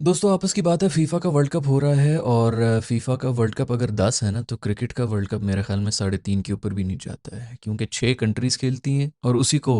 दोस्तों आपस की बात है। फीफा का वर्ल्ड कप हो रहा है और फीफा का वर्ल्ड कप अगर 10 है ना तो क्रिकेट का वर्ल्ड कप मेरे ख्याल में 3.5 के ऊपर भी नहीं जाता है, क्योंकि 6 कंट्रीज़ खेलती हैं और उसी को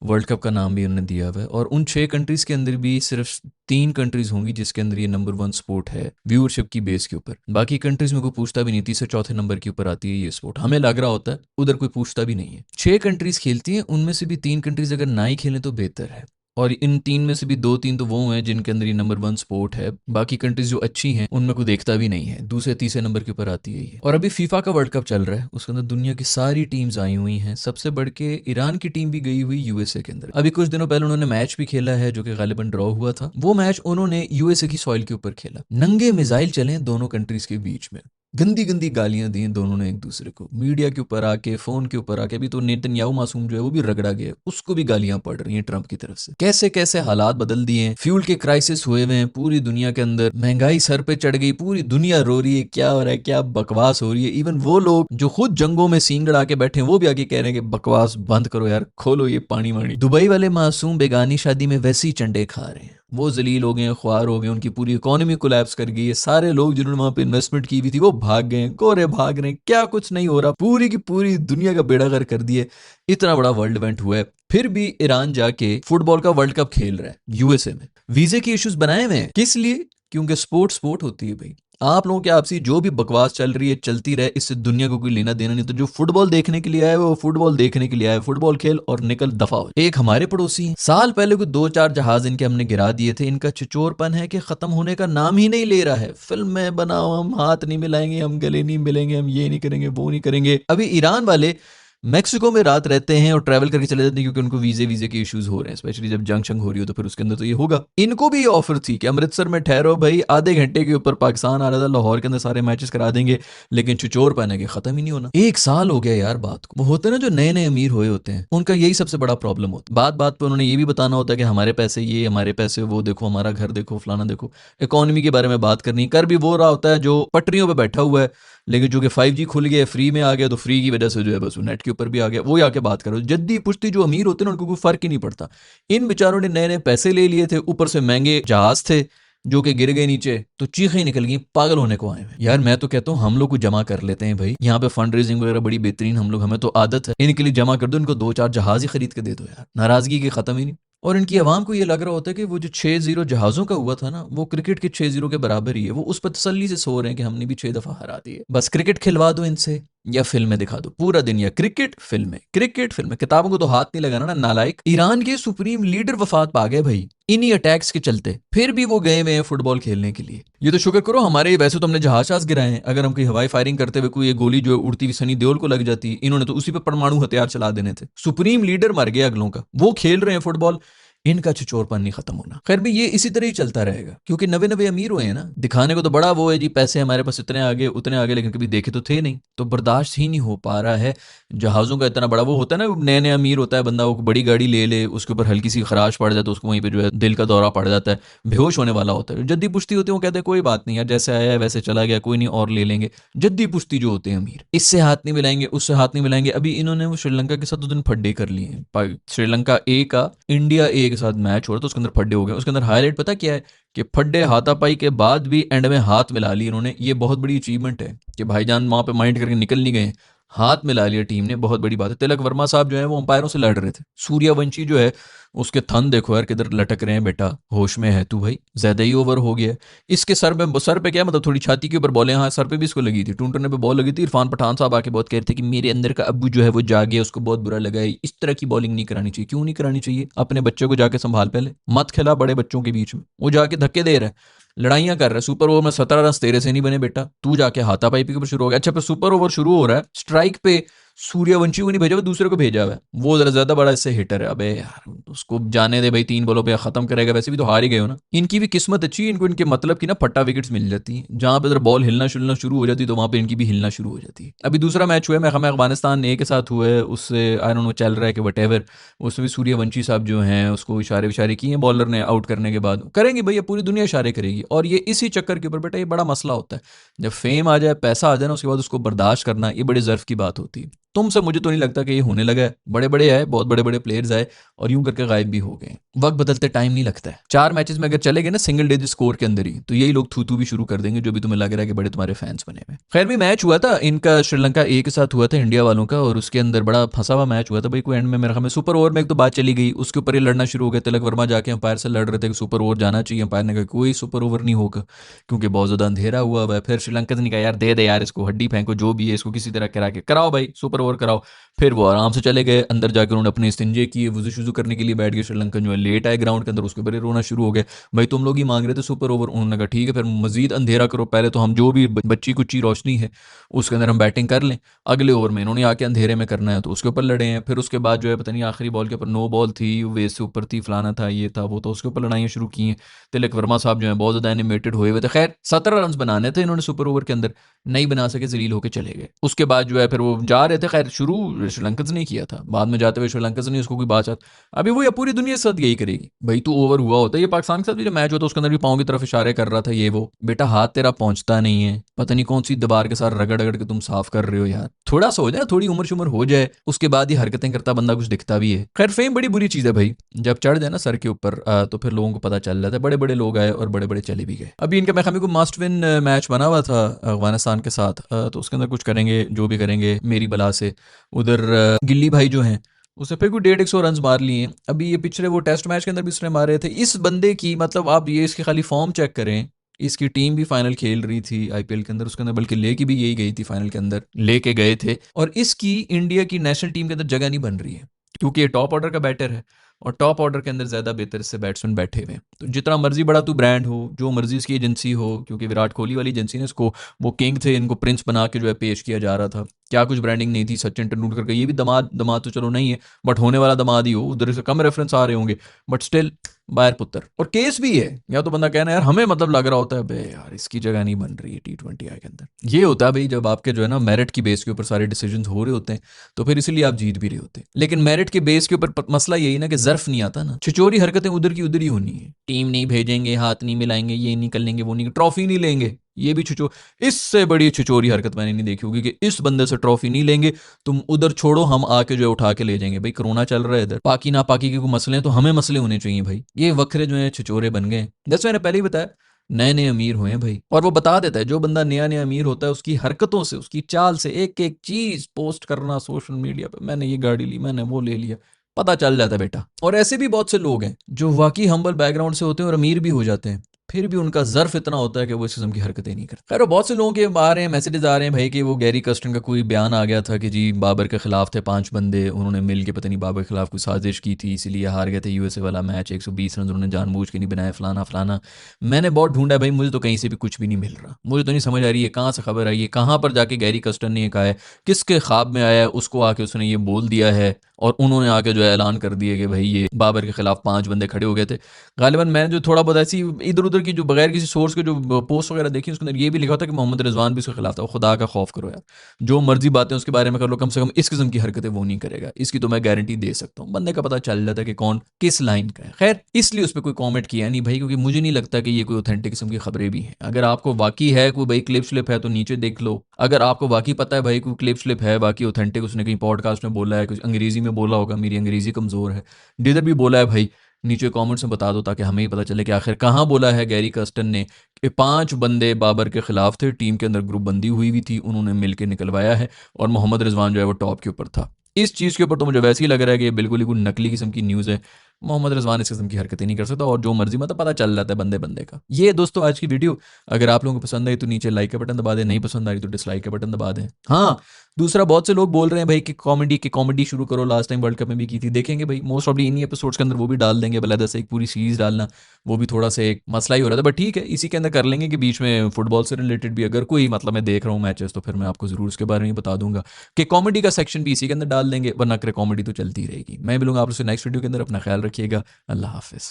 वर्ल्ड कप का नाम भी उन्होंने दिया हुआ है। और उन 6 कंट्रीज़ के अंदर भी सिर्फ 3 कंट्रीज़ होंगी जिसके अंदर ये नंबर 1 स्पोर्ट है व्यूअरशिप की बेस के ऊपर। बाकी कंट्रीज़ में कोई पूछता भी नहीं, तीसरे चौथे नंबर के ऊपर आती है ये स्पोर्ट। हमें लग रहा होता है, उधर कोई पूछता भी नहीं है। 6 कंट्रीज़ खेलती हैं, उनमें से भी 3 कंट्रीज़ अगर ना ही खेलें तो बेहतर है। और इन 3 में से भी 2-3 तो वो हैं जिनके अंदर ये नंबर 1 स्पोर्ट है। बाकी कंट्रीज़ जो अच्छी हैं उनमें कोई देखता भी नहीं है, दूसरे तीसरे नंबर के ऊपर आती है ये। और अभी फीफा का वर्ल्ड कप चल रहा है, उसके अंदर दुनिया की सारी टीम्स आई हुई हैं। सबसे बढ़ के ईरान की टीम भी गई हुई यूएसए के अंदर। अभी कुछ दिनों पहले उन्होंने मैच भी खेला है जो कि गालिबन ड्रॉ हुआ था। वो मैच उन्होंने यूएसए की सॉइल के ऊपर खेला। नंगे मिसाइल चले दोनों कंट्रीज़ के बीच में, गंदी गंदी गालियां दी दोनों ने एक दूसरे को, मीडिया के ऊपर आके, फोन के ऊपर आके। अभी तो नेतन्याहू मासूम जो है वो भी रगड़ा गया, उसको भी गालियां पड़ रही हैं ट्रंप की तरफ से। कैसे कैसे हालात बदल दिए हैं, फ्यूल के क्राइसिस हुए हुए हैं पूरी दुनिया के अंदर, महंगाई सर पे चढ़ गई, पूरी दुनिया रो रही है क्या हो रहा है, क्या बकवास हो रही है। इवन वो लोग जो खुद जंगों में सींग लड़ा के बैठे हैं वो भी आके कह रहे हैं कि बकवास बंद करो यार, खोलो ये पानी वाणी। दुबई वाले मासूम बेगानी शादी में वैसे ही चंडे खा रहे हैं, वो जलील हो गए, ख्वार हो गए, उनकी पूरी इकोनॉमी कोलैप्स कर गई है। सारे लोग जिन्होंने वहां पे इन्वेस्टमेंट की हुई थी वो भाग गए, कोरे भाग रहे हैं, क्या कुछ नहीं हो रहा, पूरी की पूरी दुनिया का बेड़ा गर्क कर दिए। इतना बड़ा वर्ल्ड इवेंट हुआ है, फिर भी ईरान जाके फुटबॉल का वर्ल्ड कप खेल रहा है यूएसए में। वीजे के इश्यूज बनाए हुए हैं, किस लिए? क्योंकि स्पोर्ट स्पोर्ट होती है भाई। आप लोगों के आपसी जो भी बकवास चल रही है चलती रहे, इससे दुनिया को कोई लेना देना नहीं। तो जो फुटबॉल देखने के लिए आए वो फुटबॉल देखने के लिए आए, फुटबॉल खेल और निकल दफा हो। एक हमारे पड़ोसी हैं, साल पहले को 2-4 जहाज इनके हमने गिरा दिए थे। इनका छिचोरपन है कि खत्म होने का नाम ही नहीं ले रहा है। फिल्म में बनाओ, हम हाथ नहीं मिलाएंगे, हम गले नहीं मिलेंगे, हम ये नहीं करेंगे, वो नहीं करेंगे। अभी ईरान वाले मैक्सिको में रात रहते हैं और ट्रैवल करके चले जाते हैं क्योंकि उनको वीजे के इश्यूज हो रहे हैं, स्पेशली जब जंग शंग हो रही हो तो फिर उसके अंदर तो ये होगा। इनको भी ये ऑफर थी कि अमृतसर में ठहरो भाई, आधे घंटे के ऊपर पाकिस्तान आ रहा था, लाहौर के अंदर सारे मैचेस करा देंगे। लेकिन चुचोर पाने के खत्म ही नहीं होना। 1 साल हो गया यार बात को। वो होते हैं ना जो नए नए अमीर हुए होते हैं, उनका यही सबसे बड़ा प्रॉब्लम होता है। बात बात पे उन्होंने ये भी बताना होता है कि हमारे पैसे ये, हमारे पैसे वो, देखो हमारा घर देखो, फलाना देखो। इकोनॉमी के बारे में बात करनी कर भी वो रहा होता है जो पटरियों पर बैठा हुआ है, लेकिन जो कि 5G खुल गया, फ्री में आ गया, तो फ्री की वजह से जो है बस नेट के ऊपर भी आ गया, वो आके बात करो। जद्दी पुश्ती जो अमीर होते हैं ना उनको कोई फर्क ही नहीं पड़ता। इन बेचारों ने नए नए पैसे ले लिए थे, ऊपर से महंगे जहाज थे जो कि गिर गए नीचे, तो चीखें ही निकल गई, पागल होने को आए हैं यार। मैं तो कहता हूँ हम लोग को जमा कर लेते हैं भाई, यहाँ पे फंड रेजिंग वगैरह बड़ी बेहतरीन हम लोग, हमें तो आदत है। इनके लिए जमा कर दो, इनको 2-4 जहाज ही खरीद के दे दो यार, नाराजगी की खत्म ही नहीं। और इनकी आवाम को ये लग रहा होता है कि वो जो 6-0 जहाज़ों का हुआ था ना, वो क्रिकेट के 6-0 के बराबर ही है। वो उस पर तसल्ली से सो रहे हैं कि हमने भी 6 दफ़ा हरा दिए। बस क्रिकेट खिलवा दो इनसे या फिल्में दिखा दो पूरा दिन, या क्रिकेट फिल्में, क्रिकेट फिल्में। किताबों को तो हाथ नहीं लगाना ना नालायक। ईरान के सुप्रीम लीडर वफात पा गए भाई इन्हीं अटैक्स के चलते, फिर भी वो गए हुए हैं फुटबॉल खेलने के लिए। ये तो शुक्र करो हमारे, वैसे तो हमने जहाज गिराए हैं। अगर हम कोई हवाई फायरिंग करते हुए कोई गोली जो उड़ती हुई सनी देओल को लग जाती, इन्होंने तो उसी पे परमाणु हथियार चला देने थे। सुप्रीम लीडर मर गया अगलों का, वो खेल रहे हैं फुटबॉल, इनका छिचोरपन नहीं खत्म होना। खैर भी ये इसी तरह ही चलता रहेगा, क्योंकि नवे नवे अमीर हुए हैं ना, दिखाने को तो बड़ा वो है जी, पैसे हमारे पास इतने आगे उतने आगे, लेकिन कभी देखे तो थे नहीं, तो बर्दाश्त ही नहीं हो पा रहा है जहाज़ों का इतना बड़ा। वो होता है ना, नए नए अमीर होता है बंदा, वो बड़ी गाड़ी ले ले, उसके ऊपर हल्की सी खराश पड़ जाए तो उसको वहीं पे जो है दिल का दौरा पड़ जाता है, बेहोश होने वाला होता है। जद्दी पुश्ती होते हैं, वो कहते हैं कोई बात नहीं यार, जैसे आया है वैसे चला गया, कोई नहीं और ले लेंगे। जद्दी पुश्ती जो होते हैं अमीर, इससे हाथ नहीं मिलाएंगे, उससे हाथ नहीं मिलाएंगे। अभी इन्होंने वो श्रीलंका के साथ 2 दिन फड्डे कर लिए हैं। श्रीलंका ए का इंडिया ए के साथ मैच हो रहा था, उसके अंदर फड्डे हो गए। उसके अंदर हाईलाइट पता क्या है कि फड्डे हाथापाई के बाद भी एंड में हाथ मिला लिए इन्होंने। ये बहुत बड़ी अचीवमेंट है कि भाईजान वहां पे माइंड करके निकल नहीं गए, हाथ मिला लिया टीम ने, बहुत बड़ी बात है। तिलक वर्मा साहब जो है वो अंपायरों से लड़ रहे थे। सूर्यवंशी जो है उसके थन देखो यार किधर लटक रहे हैं, बेटा होश में है तू भाई, ज्यादा ही ओवर हो गया। इसके सर पे क्या मतलब, थोड़ी छाती के ऊपर बॉलें, हाँ सर पे भी इसको लगी थी, टूंटने पे बॉल लगी थी। इरफान पठान साहब आके बहुत कह रहे थे कि मेरे अंदर का अब्बू जो है वो जाग गया, उसको बहुत बुरा लगा है, इस तरह की बॉलिंग नहीं करानी चाहिए। क्यों नहीं करानी चाहिए? अपने बच्चे को जाके संभाल, पहले मत खिला बड़े बच्चों के बीच में। वो जाके धक्के दे रहा है, लड़ाइयां कर रहा है। सुपर ओवर में 17 रन तेरे से नहीं बने बेटा, तू जाके हाथापाई के ऊपर शुरू हो गया। अच्छा पर सुपर ओवर शुरू हो रहा है, स्ट्राइक पे सूर्यवंशी को नहीं भेजा, वो दूसरे को भेजा हुआ है, वो जरा ज्यादा बड़ा इससे हिटर है। अबे यार उसको जाने दे भाई, 3 बॉलों पे खत्म करेगा, वैसे भी तो हार ही गए हो ना। इनकी भी किस्मत अच्छी है, इनको इनके मतलब की ना फट्टा विकेट्स मिल जाती हैं, जहां पे बॉल हिलना शुलना शुरू हो जाती है तो वहां पे इनकी भी हिलना शुरू हो जाती है। अभी दूसरा मैच हुआ है मैं अफगानिस्तान ए के साथ हुआ है, उससे आई डोंट नो चल रहा है कि वटेवर, उसमें भी सूर्यवंशी साहब जो हैं उसको इशारे विशारे किए बॉलर ने, आउट करने के बाद करेंगे भैया, पूरी दुनिया इशारे करेगी। और ये इसी चक्कर के ऊपर बेटा ये बड़ा मसला होता है, जब फेम आ जाए, पैसा आ जाए ना, उसके बाद उसको बर्दाश्त करना ये बड़े ज़र्फ की बात होती है। तुमसे मुझे तो नहीं लगता कि ये होने लगा है। बड़े बड़े आए, बहुत बड़े बड़े प्लेयर्स आए और यूं करके गायब भी हो गए। वक्त बदलते टाइम नहीं लगता है। 4 मैचेस में अगर चले गए ना सिंगल डिजिट स्कोर के अंदर ही, तो यही लोग थू थू भी शुरू कर देंगे, जो भी तुम्हें लग रहा है कि बड़े तुम्हारे फैंस बने हुए। खैर भी मैच हुआ था इनका श्रीलंका ए के साथ हुआ था, इंडिया वालों का, और उसके अंदर बड़ा फंसा हुआ मैच हुआ था भाई। कोई एंड में मेरे ख्याल में सुपर ओवर में एक तो बात चली गई, उसके ऊपर ये लड़ना शुरू हो गया। तिलक वर्मा जाके अंपायर से लड़ रहे थे कि सुपर ओवर जाना चाहिए, अंपायर ने कहा कोई सुपर ओवर नहीं होगा क्योंकि बहुत ज़्यादा अंधेरा हुआ है। फिर श्रीलंका ने कहा यार दे दे यार, इसको हड्डी फेंको जो भी है, इसको किसी तरह करा के कराओ भाई, सुपर ओवर कराओ। फिर वो आराम से चले गए अंदर, जाकर उन्होंने अपने इस्तिंजे किए, वुजू शुजू करने के लिए बैठ गए। श्रीलंकन जो है लेट आए ग्राउंड के अंदर, उसके ऊपर रोना शुरू हो गए, भाई तुम लोग ही मांग रहे थे सुपर ओवर। उन्होंने कहा ठीक है फिर मजीद अंधेरा करो, पहले तो हम जो भी बच्ची कुच्ची रोशनी है उसके अंदर हम बैटिंग कर लें, अगले ओवर में इन्होंने आके अंधेरे में करना है तो उसके ऊपर लड़े हैं। फिर उसके बाद जो है पता नहीं आखिरी बॉल के ऊपर नो बॉल थी, वेस से ऊपर थी, फलाना था, ये था वो, तो उसके ऊपर लड़ाइयाँ शुरू की हैं। तिलक वर्मा साहब जो है बहुत ज़्यादा एनिमेटेड हुए हुए थे। खैर 17 रन बनाने थे इन्होंने सुपर ओवर के अंदर, नहीं बना सके, जलील होकर चले गए। उसके बाद जो है फिर वो जा रहे थे, खैर शुरू श्रीलंकन ने किया था, बाद में जाते हुए श्रीलंकन ने उसको कोई बात। अभी वो या पूरी दुनिया के साथ यही करेगी भाई, तू ओवर हुआ होता है। ये पाकिस्तान के साथ भी जो मैच होता है उसके अंदर भी पाँव की तरफ इशारे कर रहा था, ये वो बेटा हाथ तेरा पहुंचता नहीं है, पता नहीं कौन सी दीवार के साथ रगड़ रगड़ के तुम साफ कर रहे हो यार, थोड़ा सा हो जाए, थोड़ी उम्र शुम्र हो जाए, उसके बाद ही हरकतें करता बंदा कुछ दिखता भी है। खैर फेम बड़ी बुरी चीज़ है भाई, जब चढ़ जाए ना सर के ऊपर तो फिर लोगों को पता चल जाता है। बड़े बड़े लोग आए और बड़े बड़े चले भी गए। अभी इनका मैं को मस्ट विन मैच बना हुआ था अफगानिस्तान के साथ, तो उसके अंदर कुछ करेंगे जो भी करेंगे मेरी बला से। उधर गिल्ली भाई जो हैं उसने फिर कोई 150 रन मार लिए। अभी ये पिछले वो टेस्ट मैच के अंदर भी उसने मारे थे। इस बंदे की मतलब आप ये इसके खाली फॉर्म चेक करें, इसकी टीम भी फाइनल खेल रही थी आईपीएल के अंदर, उसके अंदर बल्कि लेके भी यही गई थी फाइनल के अंदर, लेके गए थे, और इसकी इंडिया की नेशनल टीम के अंदर जगह नहीं बन रही है क्योंकि ये टॉप ऑर्डर का बैटर है और टॉप ऑर्डर के अंदर ज़्यादा बेहतर इससे बैट्समैन बैठे हुए हैं। तो जितना मर्जी बड़ा तू ब्रांड हो, जो मर्जी इसकी एजेंसी हो, क्योंकि विराट कोहली वाली एजेंसी ने इसको, वो किंग थे, इनको प्रिंस बना के जो है पेश किया जा रहा था, क्या कुछ ब्रांडिंग नहीं थी। सचिन तेंदुलकर का ये भी दमाद दमाद तो चलो नहीं है, बट होने वाला दमाद ही हो, उधर से कम रेफरेंस आ रहे होंगे, बट स्टिल बायर पुत्र। और केस भी है, या तो बंदा कहना यार हमें मतलब लग रहा होता है बे यार इसकी जगह नहीं बन रही है T20I के अंदर। ये होता है भाई जब आपके जो है ना मेरिट की बेस के ऊपर सारे डिसीजंस हो रहे होते हैं, तो फिर इसलिए आप जीत भी रहे होते हैं। लेकिन मेरिट के बेस के ऊपर मसला यही ना कि जर्फ नहीं आता ना, छिचोरी हरकतें उधर की उधर ही होनी है। टीम नहीं भेजेंगे, हाथ नहीं मिलाएंगे, ये नहीं कर लेंगे, वो नहीं, ट्रॉफी नहीं लेंगे, ये भी छिचो, इससे बड़ी छिचोरी हरकत मैंने नहीं देखी होगी कि इस बंदे से ट्रॉफी नहीं लेंगे, तुम उधर छोड़ो, हम आके जो है उठा के ले जाएंगे। भाई कोरोना चल रहा है इधर, पाकी ना पाकी के कोई मसले हैं तो हमें मसले होने चाहिए भाई। ये वखरे जो है छिचोरे बन गए। जैसे मैंने पहले ही बताया, नए नए अमीर हुए हैं भाई, और वो बता देता है जो बंदा नया नया अमीर होता है उसकी हरकतों से, उसकी चाल से, एक एक चीज पोस्ट करना सोशल मीडिया पे, मैंने ये गाड़ी ली, मैंने वो ले लिया, पता चल जाता है बेटा। और ऐसे भी बहुत से लोग हैं जो वाकई हम्बल बैकग्राउंड से होते हैं और अमीर भी हो जाते हैं, फिर भी उनका ज़र्फ इतना होता है कि वो इस किस्म की हरकतें नहीं करते। खैर बहुत से लोगों के आ रहे हैं मैसेजेस आ रहे हैं भाई कि वो गैरी कस्टन का कोई बयान आ गया था कि जी बाबर के खिलाफ थे 5 बंदे, उन्होंने मिल के पता नहीं बाबर के खिलाफ कोई साजिश की थी, इसीलिए हार गए थे यूएसए वाला मैच, 120 रन उन्होंने जानबूझ के नहीं बनाए, फलाना फलाना। मैंने बहुत ढूंढा भाई, मुझे तो कहीं से भी कुछ भी नहीं मिल रहा, मुझे तो नहीं समझ आ रही है कहाँ से खबर आई है, कहाँ पर जाके गैरी कस्टन ने कहा है, किसके ख्वाब में आया है उसको आके उसने ये बोल दिया है, और उन्होंने आके जो है ऐलान कर दिया कि भाई ये बाबर के खिलाफ 5 बंदे खड़े हो गए थे। गालिबन मैंने जो थोड़ा बहुत ऐसी इधर उधर की जो बगैर किसी सोर्स के जो पोस्ट वगैरह देखी उसके अंदर ये भी लिखा था कि मोहम्मद रिजवान भी उसके खिलाफ था। खुदा का खौफ करो यार, जो मर्जी बातें उसके बारे में कर लो, कम से कम इस किस्म की हरकतें वो नहीं करेगा, इसकी तो मैं गारंटी दे सकता हूँ। बंदे का पता चल जाता है कि कौन किस लाइन का है। खैर इसलिए उस पर कोई कॉमेंट किया नहीं भाई, क्योंकि मुझे नहीं लगता कि ये कोई ऑथेंटिक किस्म की खबरें भी हैं। अगर आपको वाकई है कोई भाई क्लिप स्लिप है तो नीचे देख लो, अगर आपको वाकई पता है भाई कोई क्लिप स्लिप है बाकी ऑथेंटिक, उसने कहीं पॉडकास्ट में बोला है, कुछ अंग्रेजी में बोला होगा, मेरी अंग्रेजी कमज़ोर है, जिधर भी बोला है भाई नीचे कमेंट्स में बता दो ताकि हमें ही पता चले कि आखिर कहाँ बोला है गैरी कस्टन ने कि 5 बंदे बाबर के खिलाफ थे, टीम के अंदर ग्रुप बंदी हुई हुई थी, उन्होंने मिलकर निकलवाया है और मोहम्मद रिजवान जो है वो टॉप के ऊपर था। इस चीज़ के ऊपर तो मुझे वैसे ही लग रहा है कि ये बिल्कुल ही कोई नकली किस्म की न्यूज़ है। मोहम्मद रिजवान इस किस्म की हरकतें नहीं कर सकता और जो मर्जी मतलब पता चल जाता है बंदे बंदे का। ये दोस्तों आज की वीडियो अगर आप लोगों को पसंद आई तो नीचे लाइक का बटन दबा दें, नहीं पसंद आई तो डिसलाइक का बटन दबा दें। हाँ दूसरा, बहुत से लोग बोल रहे हैं भाई कि कॉमेडी शुरू करो, लास्ट टाइम वर्ल्ड कप में भी की थी, देखेंगे भाई मोस्ट ऑफली इन्हीं एपिसोड्स के अंदर वो भी डाल देंगे, बलैदा से एक पूरी सीरीज डालना वो भी थोड़ा सा एक मसला ही हो रहा था, बट ठीक है इसी के अंदर कर लेंगे कि बीच में फुटबॉल से रिलेटेड भी अगर कोई मतलब मैं देख रहा हूँ मैचेस तो फिर मैं आपको जरूर उसके बारे में बता दूंगा कि कॉमेडी का सेक्शन भी इसी के अंदर डाल देंगे, वरना कर कॉमेडी तो चलती रहेगी। मैं मिलूंगा आप उससे नेक्स्ट वीडियो के अंदर, अपना ख्याल रखिएगा, अल्लाह हाफिज़।